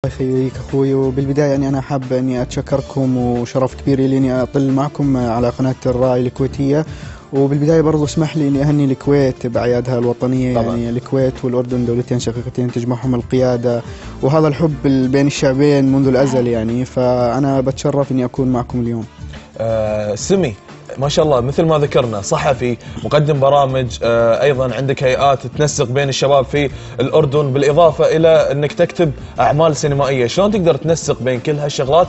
يخليك اخوي، وبالبدايه يعني انا حاب اني اتشكركم وشرف كبير لي اني اطل معكم على قناه الرائي الكويتيه. وبالبدايه برضو اسمح لي اني اهني الكويت باعيادها الوطنيه طبعا. يعني الكويت والاردن دولتين شقيقتين تجمعهم القياده وهذا الحب بين الشعبين منذ الازل يعني، فانا بتشرف اني اكون معكم اليوم. سمي ما شاء الله مثل ما ذكرنا صحفي مقدم برامج، ايضا عندك هيئات تنسق بين الشباب في الاردن، بالاضافه الى انك تكتب اعمال سينمائيه، شلون تقدر تنسق بين كل هالشغلات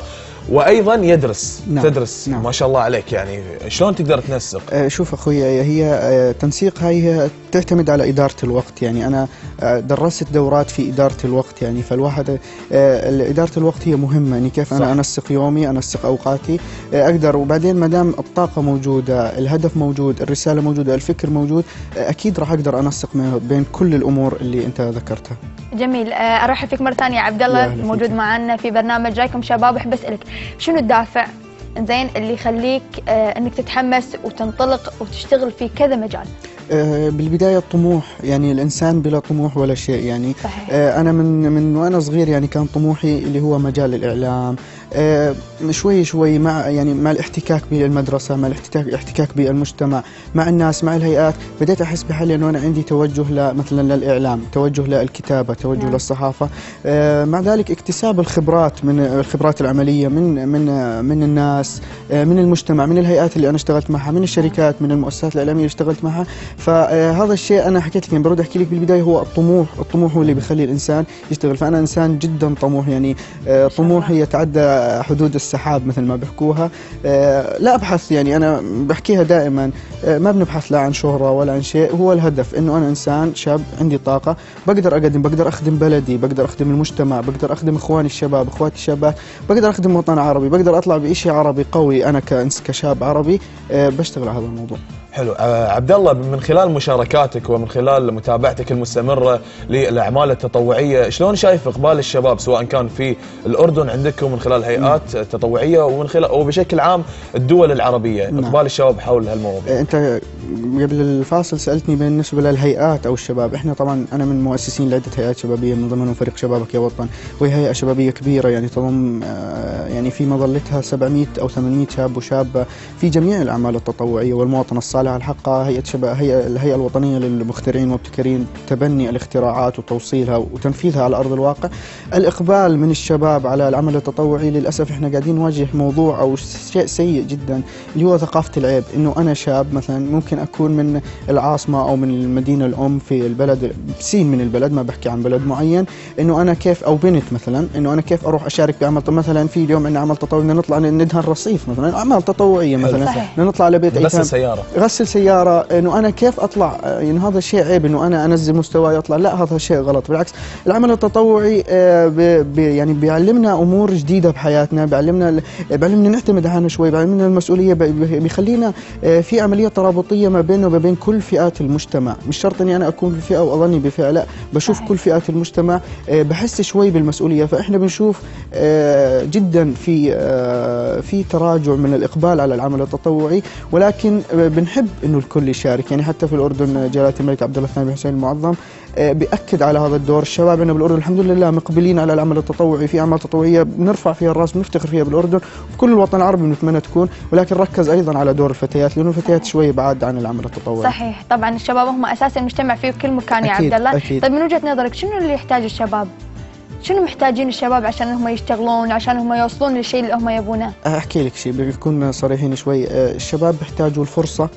وايضا يدرس؟ تدرس ما شاء الله عليك، يعني شلون تقدر تنسق؟ شوف اخوي، هي تنسيقها هي تعتمد على اداره الوقت، يعني انا درست دورات في اداره الوقت يعني، فالواحد اداره الوقت هي مهمه، يعني كيف انا انسق يومي، انسق اوقاتي، اقدر. وبعدين ما دام الطاقه موجوده، الهدف موجود، الرساله موجوده، الفكر موجود، اكيد راح اقدر انسق بين كل الامور اللي انت ذكرتها. جميل. ارحب فيك مره ثانيه عبد الله، موجود معنا في برنامج جايكم شباب. احب اسالك شنو الدافع زين اللي يخليك انك تتحمس وتنطلق وتشتغل في كذا مجال؟ بالبداية الطموح، يعني الإنسان بلا طموح ولا شيء يعني. صحيح. أنا من وأنا صغير يعني كان طموحي اللي هو مجال الإعلام، شوي شوي مع الاحتكاك بالمدرسة، مع الاحتكاك بالمجتمع، مع الناس، مع الهيئات، بديت أحس بحالي أنه أنا عندي توجه مثلا للإعلام، توجه للكتابة، توجه للصحافة. مع ذلك اكتساب الخبرات، من الخبرات العملية من الناس، من المجتمع، من الهيئات اللي أنا اشتغلت معها، من الشركات، من المؤسسات الإعلامية اللي اشتغلت معها. فهذا الشيء أنا حكيت لك، يعني برد أحكي لك بالبداية، هو الطموح هو اللي بيخلي الإنسان يشتغل. فأنا إنسان جدا طموح، يعني طموحي يتعدى حدود السحاب مثل ما بيحكوها. لا أبحث، يعني أنا بحكيها دائما، ما بنبحث لا عن شهرة ولا عن شيء، هو الهدف إنه أنا إنسان شاب عندي طاقة، بقدر أقدم، بقدر أخدم بلدي، بقدر أخدم المجتمع، بقدر أخدم إخواني الشباب، إخواتي الشابات، بقدر أخدم وطن عربي، بقدر أطلع بإشي عربي قوي أنا كشاب عربي بشتغل على هذا الموضوع. حلو. عبد الله، من خلال مشاركاتك ومن خلال متابعتك المستمرة للأعمال التطوعية، شلون شايف إقبال الشباب سواء كان في الأردن عندكم من خلال هيئات تطوعية ومن خلال وبشكل عام الدول العربية، إقبال الشباب حول هالمواضيع؟ أنت قبل الفاصل سألتني بالنسبة للهيئات أو الشباب. إحنا طبعا أنا من مؤسسين لعدة هيئات شبابية، من ضمنهم فريق شبابك يا وطن، وهي هيئة شبابية كبيرة يعني تضم يعني في مظلتها 700 أو 800 شاب وشابة في جميع الأعمال التطوعية والمواطن الصالح. الحق هي الهيئة الوطنية للمخترعين والمبتكرين، تبني الاختراعات وتوصيلها وتنفيذها على أرض الواقع. الإقبال من الشباب على العمل التطوعي للأسف إحنا قاعدين نواجه موضوع أو شيء سيء جدا، اللي هو ثقافة العيب، إنه أنا شاب مثلا ممكن أكون من العاصمة أو من المدينة الأم في البلد سين من البلد، ما بحكي عن بلد معين، إنه أنا كيف، أو بنت مثلا، إنه أنا كيف أروح أشارك بعمل مثلا في اليوم عندنا عمل تطوعي، بدنا نطلع ندهن رصيف مثلا، أعمال تطوعية مثلا، نطلع على بيت غسل سيارة، إنه أنا كيف أطلع، يعني هذا شيء عيب إنه أنا أنزل مستواي أطلع، لا هذا شيء غلط. بالعكس العمل التطوعي يعني بيعلمنا أمور جديدة بحياتنا، بيعلمنا نعتمد عنها شوي، بيعلمنا المسؤولية، بيخلينا في عملية ترابطية ما بيننا وما بين كل فئات المجتمع. مش شرط إني أنا أكون بفئة وأظني بفئة، لا، بشوف كل فئات المجتمع، بحس شوي بالمسؤولية. فإحنا بنشوف جدا في تراجع من الإقبال على العمل التطوعي، ولكن بنحب إنه الكل يشارك. يعني حتى في الأردن جلالة الملك عبد الله الثاني بن حسين المعظم بيأكد على هذا الدور. الشباب عندنا بالأردن الحمد لله مقبلين على العمل التطوعي، في أعمال تطوعية بنرفع فيها الراس، بنفتخر فيها بالأردن وفي كل الوطن العربي بنتمنى تكون، ولكن ركز أيضا على دور الفتيات، لأنه الفتيات شوي بعاد عن العمل التطوعي. صحيح، طبعا الشباب هم أساس المجتمع في كل مكان يا عبد الله. طيب من وجهة نظرك شنو اللي يحتاج الشباب؟ شنو محتاجين الشباب عشان هم يشتغلون، عشان هم يوصلون للشيء اللي هم يبونه؟ أحكي لك شيء، بنكون صريحين شوي. الشباب بيحتاجوا الفرصة،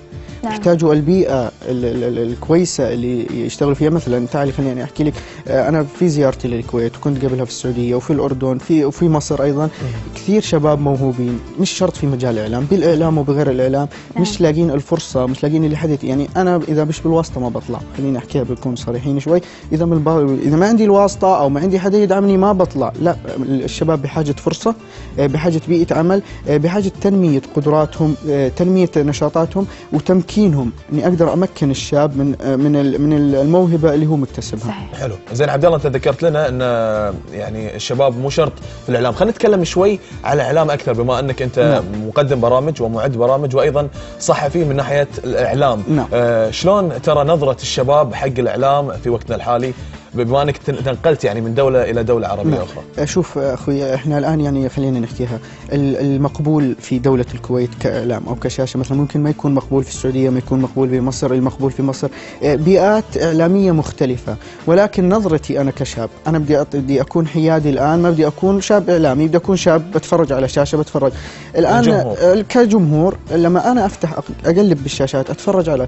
يحتاجوا البيئة الكويسة اللي يشتغلوا فيها. مثلا تعالي خليني أحكي لك، أنا في زيارتي للكويت وكنت قبلها في السعودية وفي الأردن وفي مصر أيضا، كثير شباب موهوبين، مش شرط في مجال الإعلام، بالإعلام وبغير الإعلام، مش لاقين الفرصة، مش لاقين اللي حدث. يعني أنا إذا مش بالواسطة ما بطلع، خليني أحكيها بنكون صريحين شوي، إذا ما عندي الواسطة أو ما عندي حدا يدعمني ما بطلع. لا، الشباب بحاجة فرصة، بحاجة بيئة عمل، بحاجة تنمية قدراتهم، تنمية نشاطاتهم وتمكينهم، اني اقدر امكن الشاب من الموهبه اللي هو مكتسبها. حلو. زين عبد الله، انت ذكرت لنا ان يعني الشباب مو شرط في الاعلام، خلينا نتكلم شوي على الاعلام اكثر، بما انك انت مقدم برامج ومعد برامج وايضا صحفي من ناحيه الاعلام. شلون ترى نظره الشباب حق الاعلام في وقتنا الحالي؟ بما انك تنقلت يعني من دوله الى دوله عربيه اخرى؟ شوف اخوي، احنا الان يعني خلينا نحكيها، المقبول في دوله الكويت كاعلام او كشاشه مثلا ممكن ما يكون مقبول في السعوديه، ما يكون مقبول بمصر. المقبول في مصر بيئات اعلاميه مختلفه، ولكن نظرتي انا كشاب، انا بدي اكون حيادي الان، ما بدي اكون شاب اعلامي، بدي اكون شاب بتفرج على شاشه، بتفرج الان الجمهور. كجمهور لما انا افتح اقلب بالشاشات اتفرج على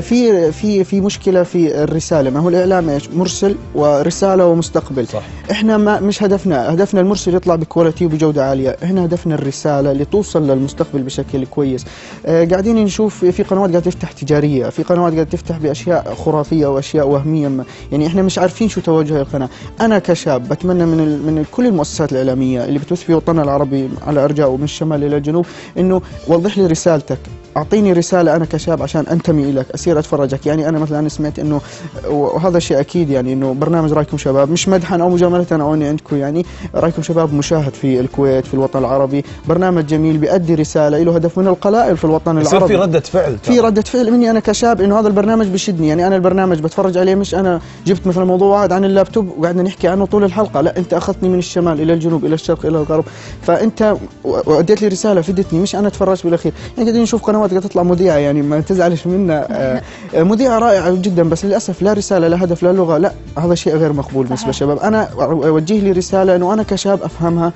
في مشكله في الرساله. ما هو الاعلام ايش؟ مرسل ورساله ومستقبل. صح. احنا ما مش هدفنا المرسل يطلع بكواليتي وبجوده عاليه، احنا هدفنا الرساله اللي توصل للمستقبل بشكل كويس. قاعدين نشوف في قنوات قاعده تفتح تجاريه، في قنوات قاعده تفتح باشياء خرافيه واشياء وهميه، يعني احنا مش عارفين شو توجه القناه. انا كشاب بتمنى من كل المؤسسات الاعلاميه اللي بتبث في وطننا العربي على ارجائه من الشمال الى الجنوب انه وضح لي رسالتك، اعطيني رساله انا كشاب عشان انتمي لك، اسير اتفرجك. يعني انا مثلا سمعت انه، وهذا شيء اكيد يعني، انه برنامج رايكم شباب مش مدحا او مجامله او اني عندكم، يعني رايكم شباب مشاهد في الكويت في الوطن العربي، برنامج جميل بيؤدي رساله، له هدف من القلائل في الوطن العربي. يصير في رده فعل، في رده فعل مني انا كشاب انه هذا البرنامج بشدني. يعني انا البرنامج بتفرج عليه، مش انا جبت مثلا موضوع واحد عن اللابتوب وقعدنا نحكي عنه طول الحلقه، لا انت اخذتني من الشمال الى الجنوب الى الشرق الى الغرب، فانت وديت لي رساله فدتني، مش انا تفرجت بالاخير. يعني قاعدين نشوف قنوات قاعده تطلع مذيعه، يعني ما تزعلش منا، مذيعه رائعه جدا، بس للاسف لا رساله لا هدف لا لغه، لا هذا شيء غير مقبول بالنسبه للشباب. انا اوجه لي رساله انه انا كشاب افهمها،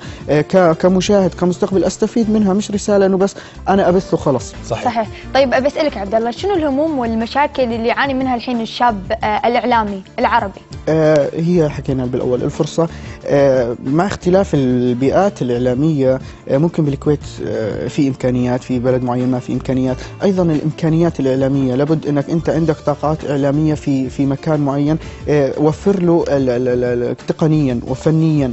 كمشاهد كمستقبل استفيد منها، مش رساله انه بس انا ابث وخلص. صحيح. طيب بسالك عبد الله، شنو الهموم والمشاكل اللي يعاني منها الحين الشاب الاعلامي العربي؟ هي حكينا بالاول الفرصه، مع اختلاف البيئات الاعلاميه، ممكن بالكويت في امكانيات، في بلد معين ما في امكانيات. ايضا الامكانيات الاعلاميه لابد انك انت عندك طاقات اعلاميه في مكان معين، وفر له تقنيا وفنيا،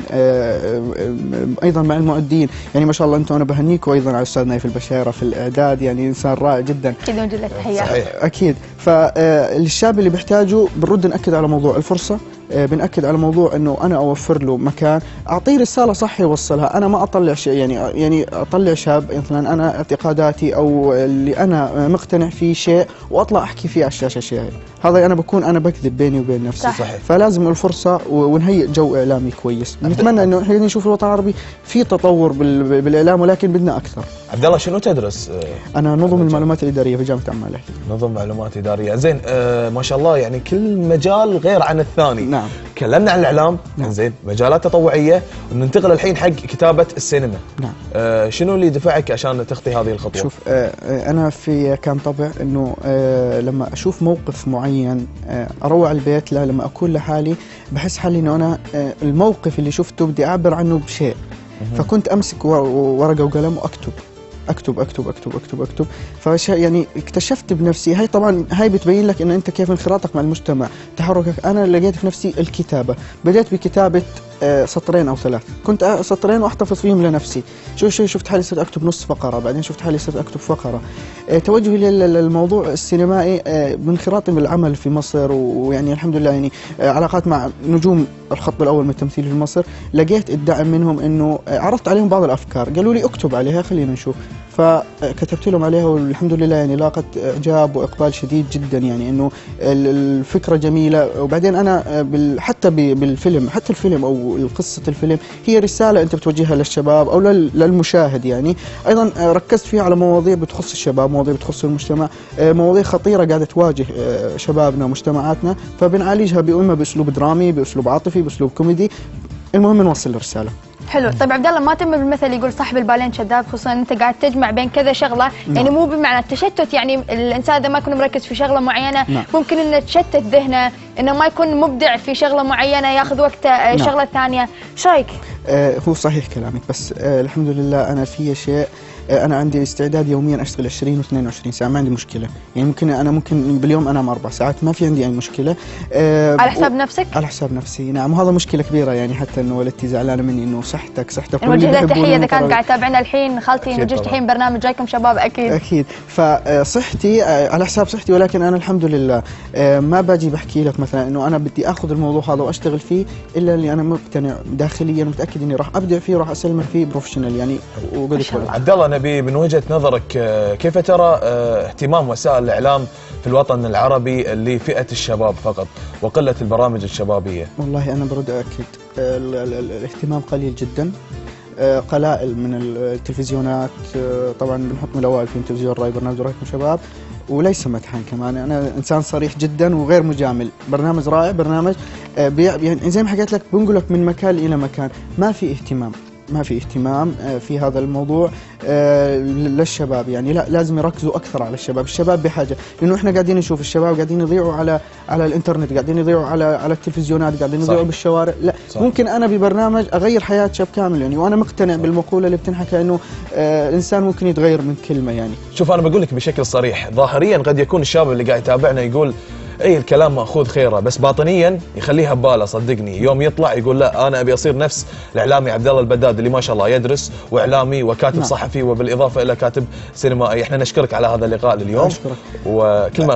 ايضا مع المؤدين. يعني ما شاء الله انتم، انا بهنيكم ايضا على استاذ نايف البشيره في الاعداد، يعني انسان رائع جدا. اكيد نوجه له تحيه. اكيد. فالشاب اللي بيحتاجه بنرد ناكد على موضوع الفرصه، بنأكد على موضوع انه انا اوفر له مكان، اعطيه رساله صح يوصلها. انا ما اطلع شيء، يعني اطلع شاب مثلا انا اعتقاداتي او اللي انا مقتنع فيه شيء واطلع احكي فيه على الشاشه شيء، هذا انا بكون انا بكذب بيني وبين نفسي. صحيح. فلازم الفرصه ونهيئ جو اعلامي كويس. نتمنى انه احنا نشوف الوطن العربي في تطور بالاعلام، ولكن بدنا اكثر. عبد الله شنو تدرس؟ انا نظم المعلومات الاداريه في جامعه عمان الأهلية. نظم معلومات اداريه، زين. ما شاء الله، يعني كل مجال غير عن الثاني. نعم. تكلمنا عن الاعلام. نعم. زين، مجالات تطوعيه، وننتقل الحين حق كتابه السينما. نعم. شنو اللي دفعك عشان تخطي هذه الخطوه؟ شوف، انا كان طبع انه لما اشوف موقف معين اروع البيت، لا لما اكون لحالي بحس حالي انه انا الموقف اللي شفته بدي اعبر عنه بشيء. فكنت امسك ورقه وقلم واكتب اكتب اكتب اكتب اكتب اكتب. يعني اكتشفت بنفسي، هاي طبعا هاي بتبين لك ان انت كيف انخراطك مع المجتمع، تحركك. انا لقيت في نفسي الكتابه، بديت بكتابه سطرين او ثلاث، كنت سطرين واحتفظ فيهم لنفسي. شفت حالي صرت اكتب نص فقره، بعدين شفت حالي صرت اكتب فقره. توجهي للموضوع السينمائي بانخراطي بالعمل في مصر، ويعني الحمد لله يعني علاقات مع نجوم الخط الاول من التمثيل في مصر، لقيت الدعم منهم انه عرضت عليهم بعض الافكار، قالوا لي اكتب عليها خلينا نشوف. فكتبت لهم عليها والحمد لله يعني لاقت اعجاب واقبال شديد جدا، يعني انه الفكره جميله. وبعدين انا حتى بالفيلم، حتى الفيلم او قصه الفيلم هي رساله انت بتوجهها للشباب او للمشاهد. يعني ايضا ركزت فيها على مواضيع بتخص الشباب، مواضيع بتخص المجتمع، مواضيع خطيره قاعده تواجه شبابنا ومجتمعاتنا، فبنعالجها اما باسلوب درامي، باسلوب عاطفي، باسلوب كوميدي، المهم نوصل الرساله. حلو. طيب عبد الله، ما تم بالمثل يقول صاحب البالين شذاب، خصوصا انت قاعد تجمع بين كذا شغله. يعني مو بمعنى التشتت، يعني الانسان اذا ما يكون مركز في شغله معينه ممكن انه تشتت ذهنه، انه ما يكون مبدع في شغله معينه، ياخذ وقته شغله ثانيه. ايش رايك؟ هو صحيح كلامك، بس الحمد لله انا في شيء، انا عندي استعداد يوميا اشتغل 20 و22 ساعه، ما عندي مشكله. يعني ممكن باليوم انام 4 ساعات، ما في عندي اي مشكله. على حساب نفسك؟ على حساب نفسي، نعم. وهذا مشكله كبيره، يعني حتى انه والدتي زعلانه مني انه صحتك نوجه لها تحيه اذا كانت قاعده تتابعنا الحين. خالتي نوجه الحين برنامج جايكم شباب. اكيد. فصحتي على حساب صحتي، ولكن انا الحمد لله ما باجي بحكي لك مثلا انه انا بدي اخذ الموضوع هذا واشتغل فيه الا اللي انا مقتنع داخليا متاكد اني راح ابدع فيه، راح اسلم فيه بروفيشنال يعني. عبد الله، نبي من وجهة نظرك كيف ترى اهتمام وسائل الإعلام في الوطن العربي لفئة الشباب فقط وقلة البرامج الشبابية؟ والله أنا برد أكد الاهتمام قليل جدا. قلائل من التلفزيونات، طبعا بنحط من الأوائل في تلفزيون الرأي برنامج رأيكم شباب، وليس مدحا كمان. أنا إنسان صريح جدا وغير مجامل. برنامج رائع، برنامج يعني زي ما حكيت لك بنقلك من مكان إلى مكان. ما في اهتمام في هذا الموضوع للشباب. يعني لا، لازم يركزوا اكثر على الشباب. الشباب بحاجه، لانه احنا قاعدين نشوف الشباب قاعدين يضيعوا على الانترنت، قاعدين يضيعوا على التلفزيونات، قاعدين يضيعوا بالشوارع. لا صح. ممكن انا ببرنامج اغير حياه شاب كامل يعني، وانا مقتنع بالمقوله اللي بتنحكى انه الانسان ممكن يتغير من كلمه يعني. شوف انا بقول لك بشكل صريح، ظاهريا قد يكون الشاب اللي قاعد يتابعنا يقول اي الكلام ماخوذ خيره، بس باطنيا يخليها بباله. صدقني يوم يطلع يقول لا انا ابي اصير نفس الاعلامي عبد الله البداد اللي ما شاء الله يدرس واعلامي وكاتب صحفي وبالاضافه الى كاتب سينمائي. احنا نشكرك على هذا الليقاء لليوم. أشكرك. وكل ما